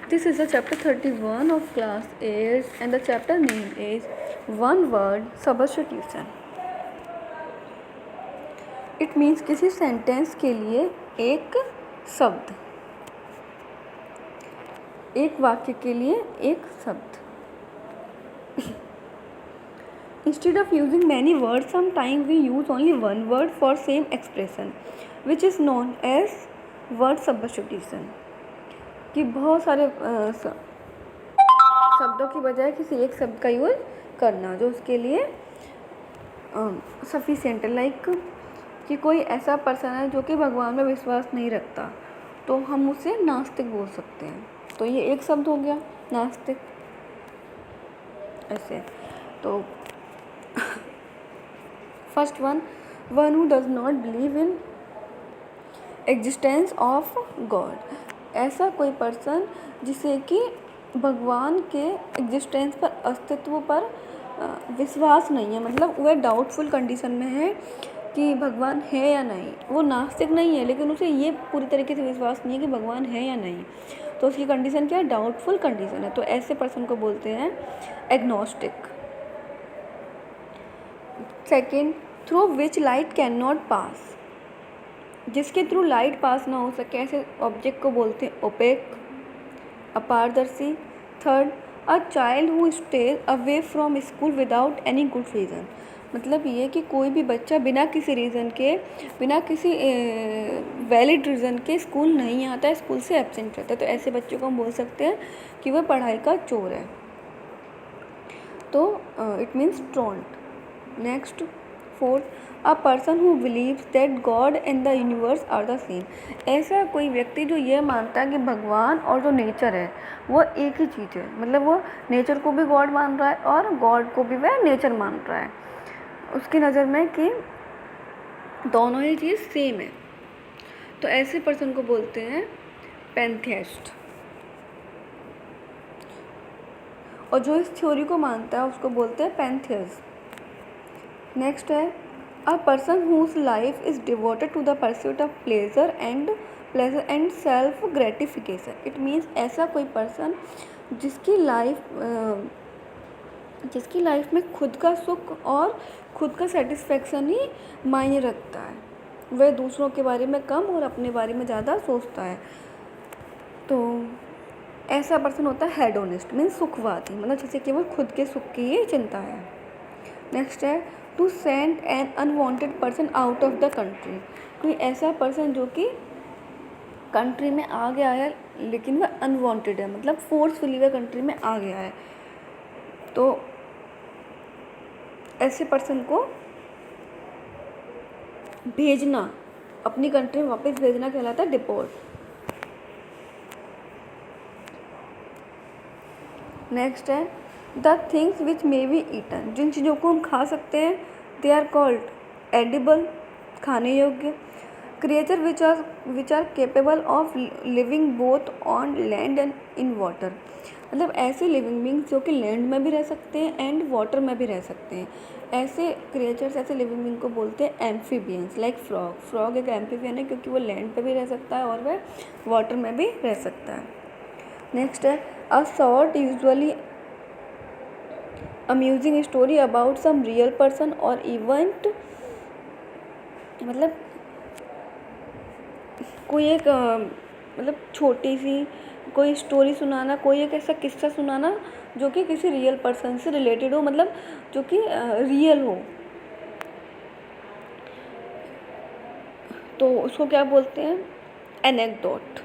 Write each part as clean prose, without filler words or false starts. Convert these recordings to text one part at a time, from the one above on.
This is the chapter 31 of class 8 and the chapter name is one word substitution. It means किसी sentence के लिए एक शब्द, एक वाक्य के लिए एक शब्द. Instead of using many words, sometimes we use only one word for same expression, which is known as word substitution. कि बहुत सारे शब्दों की बजाय किसी एक शब्द का यूज करना जो उसके लिए सफिशिएंट है. लाइक कि कोई ऐसा पर्सन है जो कि भगवान में विश्वास नहीं रखता, तो हम उसे नास्तिक बोल सकते हैं. तो ये एक शब्द हो गया नास्तिक. ऐसे तो first one who does not believe in existence of God. ऐसा कोई पर्सन जिसे कि भगवान के एग्जिस्टेंस पर, अस्तित्व पर विश्वास नहीं है, मतलब वह डाउटफुल कंडीशन में है कि भगवान है या नहीं. वो नास्तिक नहीं है लेकिन उसे ये पूरी तरीके से विश्वास नहीं है कि भगवान है या नहीं, तो उसकी कंडीशन क्या है? डाउटफुल कंडीशन है. तो ऐसे पर्सन को बोलते हैं agnostic. Second, through which light can not pass. जिसके थ्रू लाइट पास ना हो सके ऐसे ऑब्जेक्ट को बोलते हैं ओपेक, अपारदर्शी. Third, a child who stays away from school without any good reason. मतलब ये कि कोई भी बच्चा बिना किसी रीज़न के, बिना किसी वैलिड रीज़न के स्कूल नहीं आता है, स्कूल से एब्सेंट रहता है, तो ऐसे बच्चों को हम बोल सकते हैं कि वह पढ़ाई का चोर है. तो it means truant. Next, fourth, a person who believes that God and the universe are the same. ऐसा कोई व्यक्ति जो ये मानता है कि भगवान और जो नेचर है वो एक ही चीज़ है. मतलब वो नेचर को भी गॉड मान रहा है और गॉड को भी वह नेचर मान रहा है. उसकी नज़र में कि दोनों ही चीज़ सेम है. तो ऐसे पर्सन को बोलते हैं पैंथियस्ट. और जो इस थ्योरी को मानता है उसको बोलते हैं पैंथियस. नेक्स्ट है a person whose life is devoted to the pursuit of pleasure and self gratification. It means ऐसा कोई पर्सन जिसकी लाइफ में खुद का सुख और खुद का सेटिस्फेक्शन ही मायने रखता है. वह दूसरों के बारे में कम और अपने बारे में ज़्यादा सोचता है. तो ऐसा पर्सन होता है हेडोनिस्ट, मीन्स सुखवादी, मतलब जैसे केवल खुद के सुख की ही चिंता है. नेक्स्ट है to send an unwanted person out of the country. कोई ऐसा पर्सन जो कि कंट्री में आ गया है लेकिन वह अनवांटेड है, मतलब फोर्सफुली वह कंट्री में आ गया है, तो ऐसे पर्सन को भेजना, अपनी कंट्री में वापस भेजना कहलाता है डिपोर्ट. नेक्स्ट है the things which may be eaten. जिन चीज़ों को हम खा सकते हैं दे आर कॉल्ड एडिबल, खाने योग्य. Creature which are capable of living both on land and in water. मतलब ऐसे लिविंग बींग्स जो कि लैंड में भी रह सकते हैं एंड वाटर में भी रह सकते हैं. ऐसे क्रिएचर्स, ऐसे लिविंग बींग को बोलते हैं एम्फीबियंस. Like frog. फ्रॉग एक एम्फीबियन है क्योंकि वो लैंड पे भी रह सकता है और वह वाटर में भी रह सकता है. नेक्स्ट है a short usually amusing story about some real person और इवेंट. मतलब कोई एक मतलब छोटी सी कोई स्टोरी सुनाना, कोई एक ऐसा किस्सा सुनाना जो कि किसी रियल पर्सन से रिलेटेड हो, मतलब जो कि रियल हो, तो उसको क्या बोलते हैं? एनेक्डोट.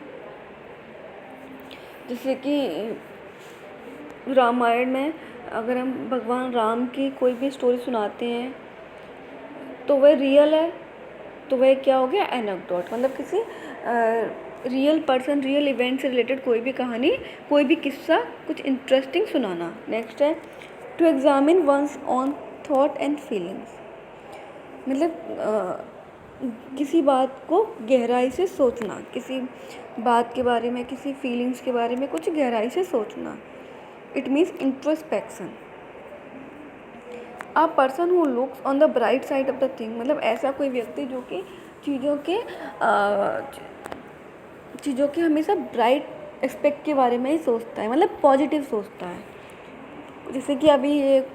जैसे कि रामायण में अगर हम भगवान राम की कोई भी स्टोरी सुनाते हैं तो वह रियल है, तो वह क्या हो गया? एनेक्डोट. मतलब किसी रियल पर्सन, रियल इवेंट से रिलेटेड कोई भी कहानी, कोई भी किस्सा, कुछ इंटरेस्टिंग सुनाना. नेक्स्ट है to examine one's own thought and feelings. मतलब किसी बात को गहराई से सोचना, किसी बात के बारे में, किसी फीलिंग्स के बारे में कुछ गहराई से सोचना. It means introspection. A person who looks on the bright side of the thing. मतलब ऐसा कोई व्यक्ति जो कि चीज़ों के हमेशा ब्राइट एस्पेक्ट के बारे में ही सोचता है, मतलब पॉजिटिव सोचता है। जैसे कि अभी ये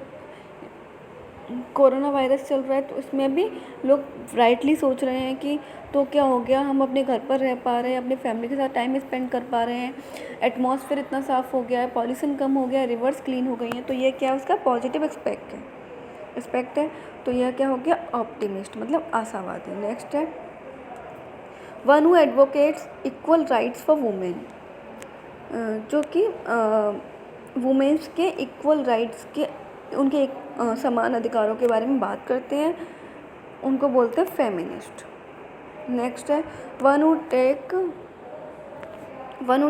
कोरोना वायरस चल रहा है, तो इसमें भी लोग राइटली सोच रहे हैं कि तो क्या हो गया, हम अपने घर पर रह पा रहे हैं, अपने फैमिली के साथ टाइम स्पेंड कर पा रहे हैं, एटमॉस्फेयर इतना साफ़ हो गया है, पॉल्यूशन कम हो गया है, रिवर्स क्लीन हो गई हैं, तो ये क्या है, उसका पॉजिटिव एस्पेक्ट है। तो यह क्या हो गया, ऑप्टिमिस्ट, मतलब आशावादी। नेक्स्ट है one who advocates equal rights for women, जो कि वुमेन्स के इक्वल राइट्स के, उनके समान अधिकारों के बारे में बात करते हैं, उनको बोलते हैं फेमिनिस्ट। नेक्स्ट है one who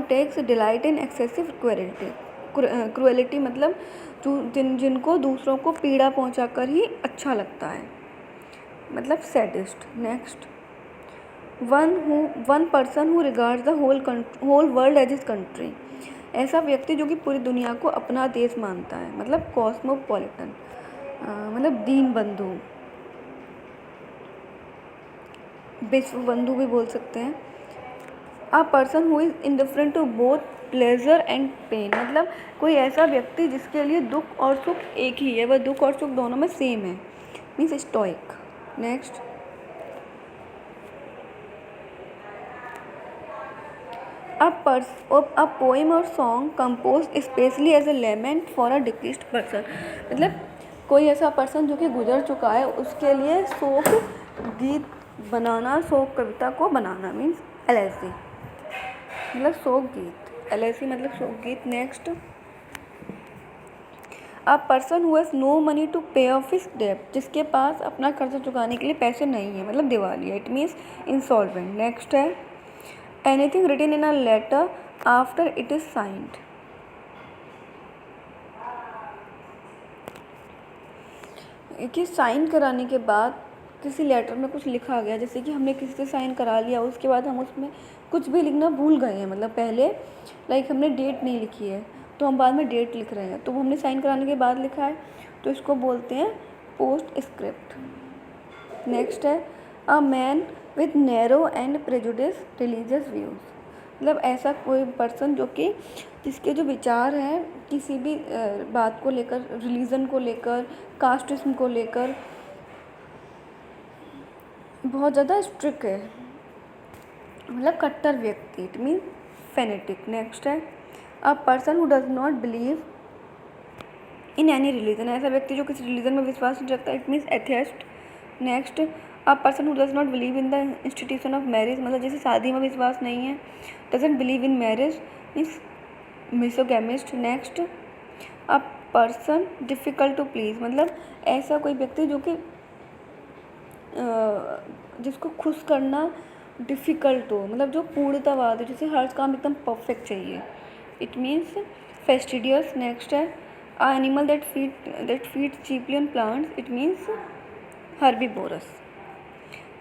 takes delight in excessive cruelty, मतलब जिनको दूसरों को पीड़ा पहुंचाकर ही अच्छा लगता है, मतलब sadist. Next one person who regards the whole world as his country, ऐसा व्यक्ति जो कि पूरी दुनिया को अपना देश मानता है, मतलब कॉस्मोपॉलिटन, मतलब दीन बंधु, विश्व बंधु भी बोल सकते हैं। A person who is indifferent to both pleasure and pain, मतलब कोई ऐसा व्यक्ति जिसके लिए दुख और सुख एक ही है, वह दुख और सुख दोनों में सेम है, means stoic. Next a poem और song compose specially as a lament for a depressed person, मतलब कोई ऐसा पर्सन जो कि गुजर चुका है, उसके लिए शोक गीत बनाना, शोक कविता को बनाना, मीन्स एलएसी, मतलब शोक गीत, एलएसी मतलब शोक गीत। Next a person who has no money to pay off his डेब्ट, जिसके पास अपना कर्जा चुकाने के लिए पैसे नहीं है, मतलब दिवालिया, इट मीन्स इंसॉल्वेंट। नेक्स्ट है anything written in a letter after it is signed, कि साइन कराने के बाद किसी लेटर में कुछ लिखा गया, जैसे कि हमने किसी से साइन करा लिया, उसके बाद हम उसमें कुछ भी लिखना भूल गए हैं, मतलब पहले हमने डेट नहीं लिखी है, तो हम बाद में डेट लिख रहे हैं, तो वो हमने साइन कराने के बाद लिखा है, तो इसको बोलते हैं पोस्ट स्क्रिप्ट। नेक्स्ट है a man with narrow and prejudice religious views, मतलब ऐसा कोई पर्सन जो कि जिसके जो विचार हैं किसी भी बात को लेकर, रिलीजन को लेकर, कास्टिज्म को लेकर बहुत ज़्यादा स्ट्रिक्ट है, मतलब कट्टर व्यक्ति, इट मीन फेनेटिक। नेक्स्ट है a person who does not believe in any religion, ऐसा व्यक्ति जो किसी रिलीजन में विश्वास नहीं रखता, it means atheist. Next a person who does not believe in the institution of marriage, मतलब जैसे शादी में विश्वास नहीं है, doesn't believe in marriage, means misogamist. Next a person difficult to please, मतलब ऐसा कोई व्यक्ति जो कि जिसको खुश करना डिफ़िकल्ट हो, मतलब जो पूर्णतावाद हो, जैसे हर काम एकदम परफेक्ट चाहिए, इट मीन्स फेस्टिडियस। नेक्स्ट है a animal that feed chiefly on plants, it means herbivorous.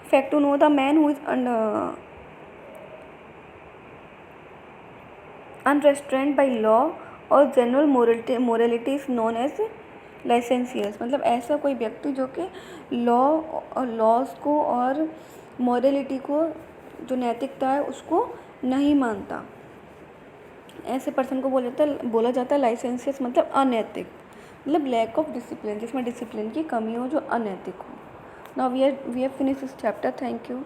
Fact to know the man who is unrestrained by law और general morality is known as licentious, मतलब ऐसा कोई व्यक्ति जो कि laws को और मॉरलिटी को, जो नैतिकता है उसको नहीं मानता, ऐसे पर्सन को बोला जाता है लाइसेंसियस, मतलब अनैतिक, मतलब लैक ऑफ डिसिप्लिन, जिसमें डिसिप्लिन की कमी हो, जो अनैतिक हो। Now we have finish this chapter, thank you.